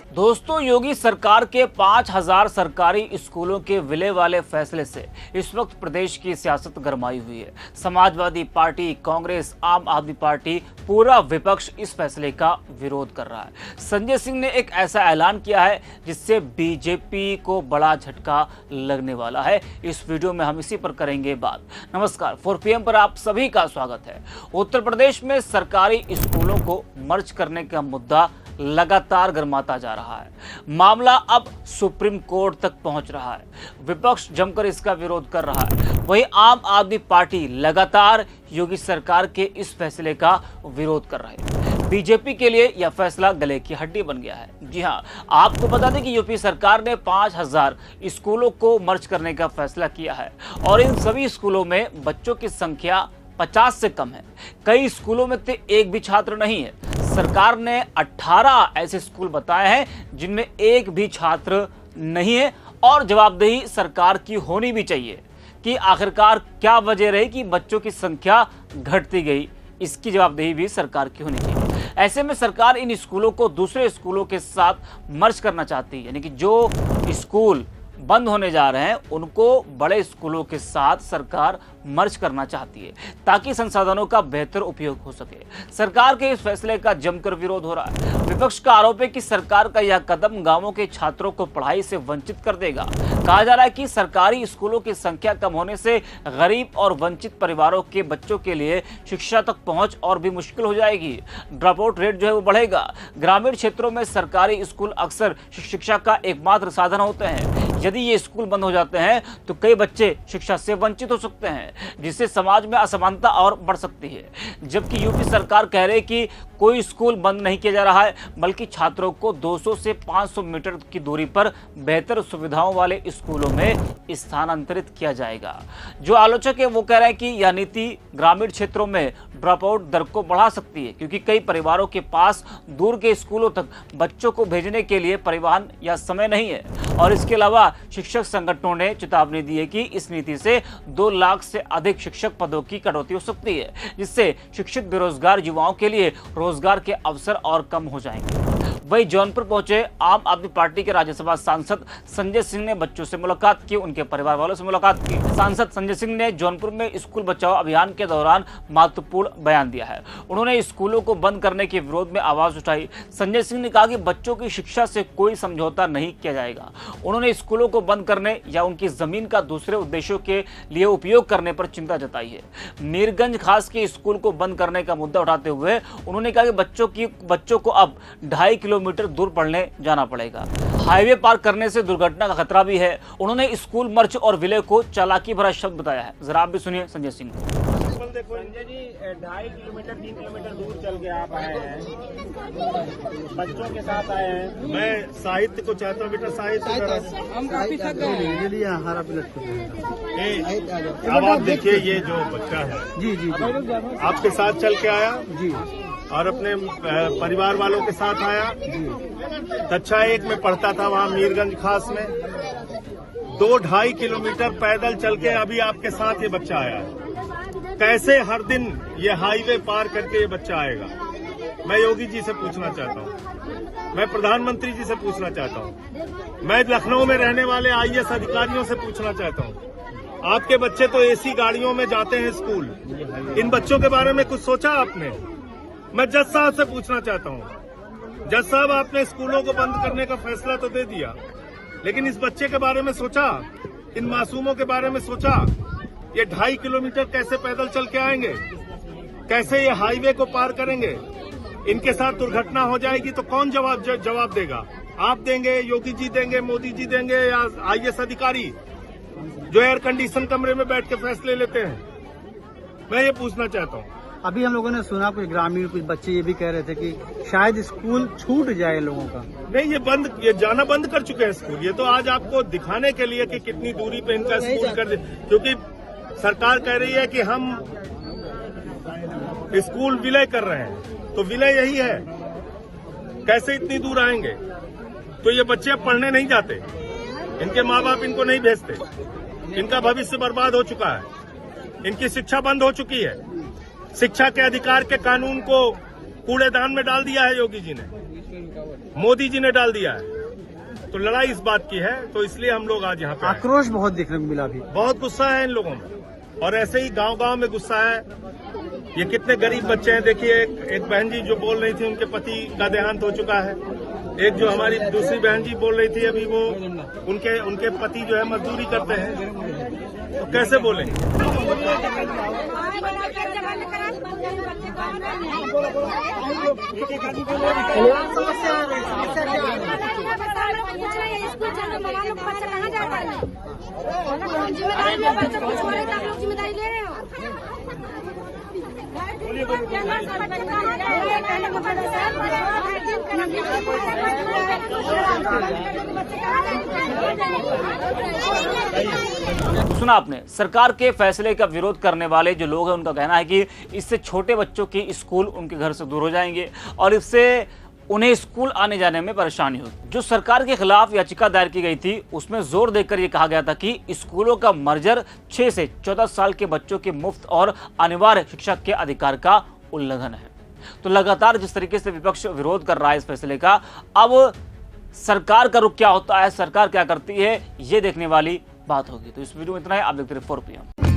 दोस्तों, योगी सरकार के 5000 सरकारी स्कूलों के विलय वाले फैसले से इस वक्त प्रदेश की सियासत गरमाई हुई है। समाजवादी पार्टी, कांग्रेस, आम आदमी पार्टी, पूरा विपक्ष इस फैसले का विरोध कर रहा है। संजय सिंह ने एक ऐसा ऐलान किया है जिससे बीजेपी को बड़ा झटका लगने वाला है। इस वीडियो में हम इसी पर करेंगे बात। नमस्कार, 4 PM पर आप सभी का स्वागत है। उत्तर प्रदेश में सरकारी स्कूलों को मर्ज करने का मुद्दा लगातार गर्माता जा रहा है। मामला अब सुप्रीम कोर्ट तक पहुंच रहा है। विपक्ष जमकर इसका विरोध कर रहा है। वहीं आम आदमी पार्टी लगातार योगी सरकार के इस फैसले का विरोध कर रही है। बीजेपी के लिए यह फैसला गले की हड्डी बन गया है। जी हां, आपको बता दें कि यूपी सरकार ने 5000 स्कूलों को मर्ज करने का फैसला किया है और इन सभी स्कूलों में बच्चों की संख्या 50 से कम है। कई स्कूलों में तो एक भी छात्र नहीं है। सरकार ने 18 ऐसे स्कूल बताए हैं जिनमें एक भी छात्र नहीं है और जवाबदेही सरकार की होनी भी चाहिए कि आखिरकार क्या वजह रही कि बच्चों की संख्या घटती गई। इसकी जवाबदेही भी सरकार की होनी चाहिए। ऐसे में सरकार इन स्कूलों को दूसरे स्कूलों के साथ मर्ज करना चाहती है, यानी कि जो स्कूल बंद होने जा रहे हैं उनको बड़े स्कूलों के साथ सरकार मर्ज करना चाहती है ताकि संसाधनों का बेहतर उपयोग हो सके। सरकार के इस फैसले का जमकर विरोध हो रहा है। विपक्ष का आरोप है कि सरकार का यह कदम गांवों के छात्रों को पढ़ाई से वंचित कर देगा। कहा जा रहा है कि सरकारी स्कूलों की संख्या कम होने से गरीब और वंचित परिवारों के बच्चों के लिए शिक्षा तक पहुंच और भी मुश्किल हो जाएगी। ड्रॉप आउट रेट जो है वो बढ़ेगा। ग्रामीण क्षेत्रों में सरकारी स्कूल अक्सर शिक्षा का एकमात्र साधन होते हैं। यदि ये स्कूल बंद हो जाते हैं तो कई बच्चे शिक्षा से वंचित हो सकते हैं, जिससे समाज में असमानता और बढ़ सकती है। जबकि यूपी सरकार कह रही है कि कोई स्कूल बंद नहीं किया जा रहा है, बल्कि छात्रों को 200 से 500 मीटर की दूरी पर बेहतर सुविधाओं वाले स्कूलों में स्थानांतरित किया जाएगा। जो आलोचक है वो कह रहे हैं कि यह नीति ग्रामीण क्षेत्रों में ड्रॉप आउट दर को बढ़ा सकती है, क्योंकि कई परिवारों के पास दूर के स्कूलों तक बच्चों को भेजने के लिए परिवहन या समय नहीं है। और इसके अलावा शिक्षक संगठनों ने चेतावनी दी है कि इस नीति से 2 लाख से अधिक शिक्षक पदों की कटौती हो सकती है, जिससे शिक्षित बेरोजगार युवाओं के लिए रोजगार के अवसर और कम हो जाएंगे। वहीं जौनपुर पहुंचे आम आदमी पार्टी के राज्यसभा सांसद संजय सिंह ने बच्चों से मुलाकात की, उनके परिवार वालों से मुलाकात की। सांसद संजय सिंह ने जौनपुर में स्कूल बचाओ अभियान के दौरान महत्वपूर्ण बयान दिया है। उन्होंने स्कूलों को बंद करने के विरोध में आवाज उठाई। संजय सिंह ने कहा कि बच्चों की शिक्षा से कोई समझौता नहीं किया जाएगा। उन्होंने स्कूलों को बंद करने या उनकी जमीन का दूसरे उद्देश्यों के लिए उपयोग करने पर चिंता जताई है। मीरगंज खास के स्कूल को बंद करने का मुद्दा उठाते हुए उन्होंने कहा कि बच्चों को अब 2.5 किलोमीटर दूर पढ़ने जाना पड़ेगा। हाईवे पार करने से दुर्घटना का खतरा भी है। उन्होंने स्कूल मर्ज और विलय को चालाकी भरा शब्द बताया है। जरा आप भी सुनिए संजय सिंह को। देखो संजय जी, 2.5 किलोमीटर 3 किलोमीटर दूर चल के आप आए हैं, बच्चों के साथ आए हैं। मैं साहित्य को चाहता हूँ बेटा, साहित्य हम काफी थक गए हैं। अब आप देखिए, ये जो बच्चा है जी आपके साथ चल के आया जी और अपने परिवार वालों के साथ आया। कक्षा 1 में पढ़ता था, वहाँ मीरगंज खास में 2-2.5 किलोमीटर पैदल चल के अभी आपके साथ ये बच्चा आया है। कैसे हर दिन ये हाईवे पार करके ये बच्चा आएगा? मैं योगी जी से पूछना चाहता हूँ, मैं प्रधानमंत्री जी से पूछना चाहता हूँ, मैं लखनऊ में रहने वाले IAS अधिकारियों से पूछना चाहता हूँ। आपके बच्चे तो AC गाड़ियों में जाते हैं स्कूल, इन बच्चों के बारे में कुछ सोचा आपने? मैं जज साहब से पूछना चाहता हूँ, जज साहब आपने स्कूलों को बंद करने का फैसला तो दे दिया, लेकिन इस बच्चे के बारे में सोचा? इन मासूमों के बारे में सोचा? ये 2.5 किलोमीटर कैसे पैदल चल के आएंगे? कैसे ये हाईवे को पार करेंगे? इनके साथ दुर्घटना हो जाएगी तो कौन जवाब देगा? आप देंगे, योगी जी देंगे, मोदी जी देंगे, या IAS अधिकारी जो एयर कंडीशन कमरे में बैठ के फैसले लेते हैं? मैं ये पूछना चाहता हूँ। अभी हम लोगों ने सुना कुछ ग्रामीण, कुछ बच्चे ये भी कह रहे थे कि शायद स्कूल छूट जाए लोगों का। नहीं, ये जाना बंद कर चुके हैं स्कूल। ये तो आज आपको दिखाने के लिए कि कितनी दूरी पे इनका स्कूल कर दे, क्योंकि सरकार कह रही है कि हम स्कूल विलय कर रहे हैं, तो विलय यही है। कैसे इतनी दूर आएंगे? तो ये बच्चे अब पढ़ने नहीं जाते, इनके माँ बाप इनको नहीं भेजते, इनका भविष्य बर्बाद हो चुका है, इनकी शिक्षा बंद हो चुकी है। शिक्षा के अधिकार के कानून को कूड़ेदान में डाल दिया है योगी जी ने। मोदी जी ने डाल दिया है। तो लड़ाई इस बात की है, तो इसलिए हम लोग आज यहाँ पे आए। आक्रोश बहुत देखने को मिला अभी। बहुत गुस्सा है इन लोगों में, और ऐसे ही गांव-गांव में गुस्सा है। ये कितने गरीब बच्चे हैं। देखिए एक बहन जी जो बोल रही थी उनके पति का देहांत हो चुका है। एक जो हमारी दूसरी बहन जी बोल रही थी अभी, वो उनके पति जो है मजदूरी करते हैं, तो कैसे बोलेंगे। जिम्मेदारी ले रहे हो। सुना आपने, सरकार के फैसले का विरोध करने वाले जो लोग हैं उनका कहना है कि इससे छोटे बच्चों की स्कूल उनके घर से दूर हो जाएंगे और इससे उन्हें स्कूल आने जाने में परेशानी होगी। जो सरकार के खिलाफ याचिका दायर की गई थी उसमें जोर देकर यह कहा गया था कि स्कूलों का मर्जर 6 से 14 साल के बच्चों के मुफ्त और अनिवार्य शिक्षा के अधिकार का उल्लंघन है। तो लगातार जिस तरीके से विपक्ष विरोध कर रहा है इस फैसले का, अब सरकार का रुख क्या होता है, सरकार क्या करती है, ये देखने वाली बात होगी। तो इस वीडियो में इतना ही। आप देखते रहिए 4 PM।